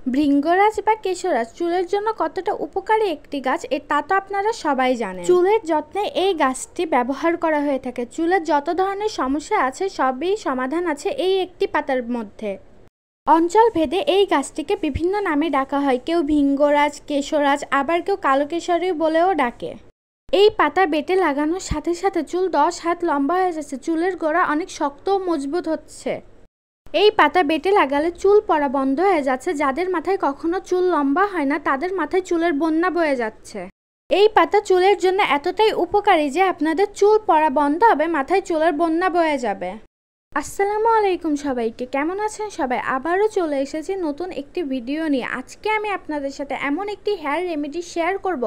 ভৃঙ্গরাজ বা কেশরাজ চুলের জন্য কতটা উপকারী একটি গাছ তা তো আপনারা সবাই জানেন। চুলের যত্নে এই গাছটি ব্যবহার করা হয়ে থাকে। চুলের যত ধরনের সমস্যা আছে সবই সমাধান আছে এই একটি পাতার মধ্যে। অঞ্চল ভেদে এই গাছটিকে বিভিন্ন নামে ডাকা হয়। কেউ ভৃঙ্গরাজ, কেশরাজ, আবার কেউ কালো কেশরী বলেও ডাকে। এই পাতা বেটে লাগানোর সাথে সাথে চুল 10 হাত লম্বা হয়ে যাচ্ছে। চুলের গোড়া অনেক শক্ত ও মজবুত হচ্ছে। এই পাতা বেটে লাগালে চুল পড়া বন্ধ হয়ে যাচ্ছে। যাদের মাথায় কখনো চুল লম্বা হয় না তাদের মাথায় চুলের বন্যা বয়ে যাচ্ছে। এই পাতা চুলের জন্য এতটাই উপকারী যে আপনাদের চুল পড়া বন্ধ হবে, মাথায় চুলের বন্যা বয়ে যাবে। আসসালামু আলাইকুম সবাইকে, কেমন আছেন সবাই? আবারও চলে এসেছি নতুন একটি ভিডিও নিয়ে। আজকে আমি আপনাদের সাথে এমন একটি হেয়ার রেমেডি শেয়ার করব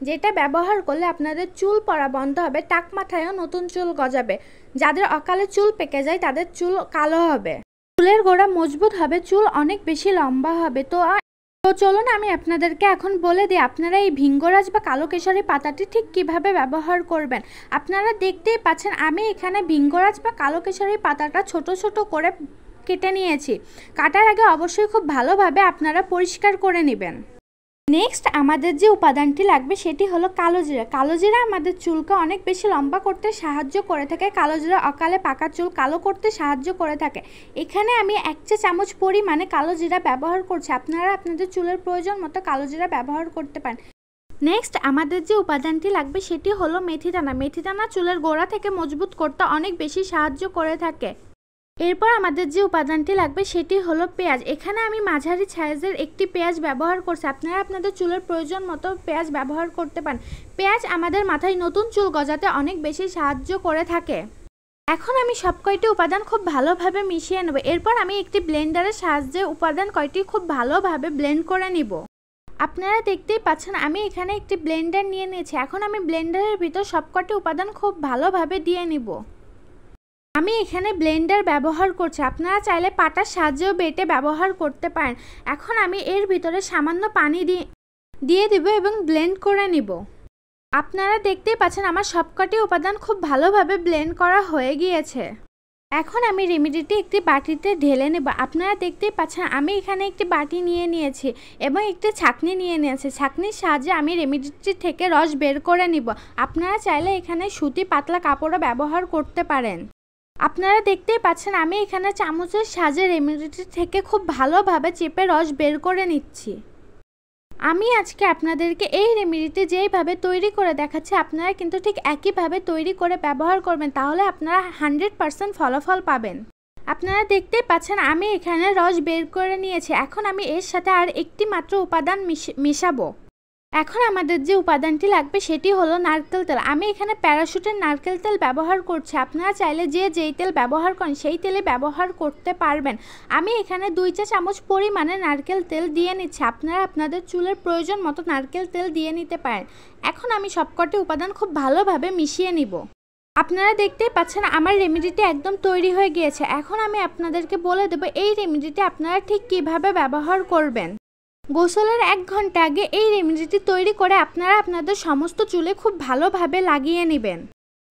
যেটা ব্যবহার করলে আপনাদের চুল পড়া বন্ধ হবে, টাক মাথায়ও নতুন চুল গজাবে। যাদের অকালে চুল পেকে যায় তাদের চুল কালো হবে, চুলের গোড়া মজবুত হবে, চুল অনেক বেশি লম্বা হবে। তো চলুন আমি আপনাদেরকে এখন বলে দিই আপনারা এই ভৃঙ্গরাজ বা কালো কেশরী পাতাটি ঠিক কিভাবে ব্যবহার করবেন। আপনারা দেখতেই পাচ্ছেন আমি এখানে ভৃঙ্গরাজ বা কালো কেশরী পাতাটা ছোট ছোট করে কেটে নিয়েছি। কাটার আগে অবশ্যই খুব ভালোভাবে আপনারা পরিষ্কার করে নেবেন। নেক্সট আমাদের যে উপাদানটি লাগবে সেটি হলো কালো জিরা। কালো জিরা আমাদের চুলকে অনেক বেশি লম্বা করতে সাহায্য করে থাকে। কালো জিরা অকালে পাকা চুল কালো করতে সাহায্য করে থাকে। এখানে আমি 1 চা চামচ পরিমাণে কালো জিরা ব্যবহার করছি। আপনারা আপনাদের চুলের প্রয়োজন মতো কালো জিরা ব্যবহার করতে পারেন। নেক্সট আমাদের যে উপাদানটি লাগবে সেটি হলো মেথিদানা। মেথিদানা চুলের গোড়া থেকে মজবুত করতে অনেক বেশি সাহায্য করে থাকে। এরপর আমাদের যে উপাদানটি লাগবে সেটি হলো পেঁয়াজ। এখানে আমি মাঝারি সাইজের একটি পেঁয়াজ ব্যবহার করছি। আপনারা আপনাদের চুলের প্রয়োজন মতো পেঁয়াজ ব্যবহার করতে পারেন। পেঁয়াজ আমাদের মাথায় নতুন চুল গজাতে অনেক বেশি সাহায্য করে থাকে। এখন আমি সব কয়টি উপাদান খুব ভালোভাবে মিশিয়ে নেব। এরপর আমি একটি ব্লেন্ডারের সাহায্যে উপাদান কয়টি খুব ভালোভাবে ব্লেন্ড করে নিব। আপনারা দেখতেই পাচ্ছেন আমি এখানে একটি ব্লেন্ডার নিয়ে নিয়েছি। এখন আমি ব্লেন্ডারের ভিতর সবকটি উপাদান খুব ভালোভাবে দিয়ে নিব। আমি এখানে ব্লেন্ডার ব্যবহার করছি, আপনারা চাইলে পাটার সাহায্যেও বেটে ব্যবহার করতে পারেন। এখন আমি এর ভিতরে সামান্য পানি দিয়ে দেব এবং ব্লেন্ড করে নিব। আপনারা দেখতেই পাচ্ছেন আমার সবকটি উপাদান খুব ভালোভাবে ব্লেন্ড করা হয়ে গিয়েছে। এখন আমি রেমেডিটি একটি বাটিতে ঢেলে নেব। আপনারা দেখতেই পাচ্ছেন আমি এখানে একটি বাটি নিয়ে নিয়েছি এবং একটি ছাঁকনি নিয়ে নিয়েছি। ছাঁকনির সাহায্যে আমি রেমেডিটি থেকে রস বের করে নিব। আপনারা চাইলে এখানে সুতি পাতলা কাপড়ও ব্যবহার করতে পারেন। আপনারা দেখতেই পাচ্ছেন আমি এখানে চামচের সাহায্যে রেমেডিটি থেকে খুব ভালোভাবে চেপে রস বের করে নিচ্ছি। আমি আজকে আপনাদেরকে এই রেমেডিটি যেইভাবে তৈরি করে দেখাচ্ছি আপনারা কিন্তু ঠিক একইভাবে তৈরি করে ব্যবহার করবেন, তাহলে আপনারা 100% ফলাফল পাবেন। আপনারা দেখতেই পাচ্ছেন আমি এখানে রস বের করে নিয়েছি। এখন আমি এর সাথে আর একটি মাত্র উপাদান মেশাবো। এখন আমাদের যে উপাদানটি লাগবে সেটি হলো নারকেল তেল। আমি এখানে প্যারাশুটের নারকেল তেল ব্যবহার করছি। আপনারা চাইলে যেই তেল ব্যবহার করেন সেই তেলে ব্যবহার করতে পারবেন। আমি এখানে 2 চা চামচ পরিমাণে নারকেল তেল দিয়ে নিচ্ছি। আপনারা আপনাদের চুলের প্রয়োজন মতো নারকেল তেল দিয়ে নিতে পারেন। এখন আমি সবকটি উপাদান খুব ভালোভাবে মিশিয়ে নিব। আপনারা দেখতেই পাচ্ছেন আমার রেমেডিটি একদম তৈরি হয়ে গিয়েছে। এখন আমি আপনাদেরকে বলে দেব এই রেমেডিটি আপনারা ঠিক কিভাবে ব্যবহার করবেন। গোসলের 1 ঘন্টা আগে এই রেমেডিটি তৈরি করে আপনারা আপনাদের সমস্ত চুলে খুব ভালোভাবে লাগিয়ে নেবেন।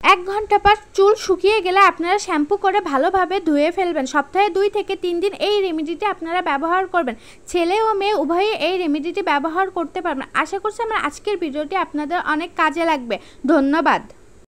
1 ঘন্টা পর চুল শুকিয়ে গেলে আপনারা শ্যাম্পু করে ভালোভাবে ধুয়ে ফেলবেন। সপ্তাহে 2 থেকে 3 দিন এই রেমেডিটি আপনারা ব্যবহার করবেন। ছেলে ও মেয়ে উভয়ই এই রেমেডিটি ব্যবহার করতে পারবেন। আশা করছি আমার আজকের ভিডিওটি আপনাদের অনেক কাজে লাগবে। ধন্যবাদ।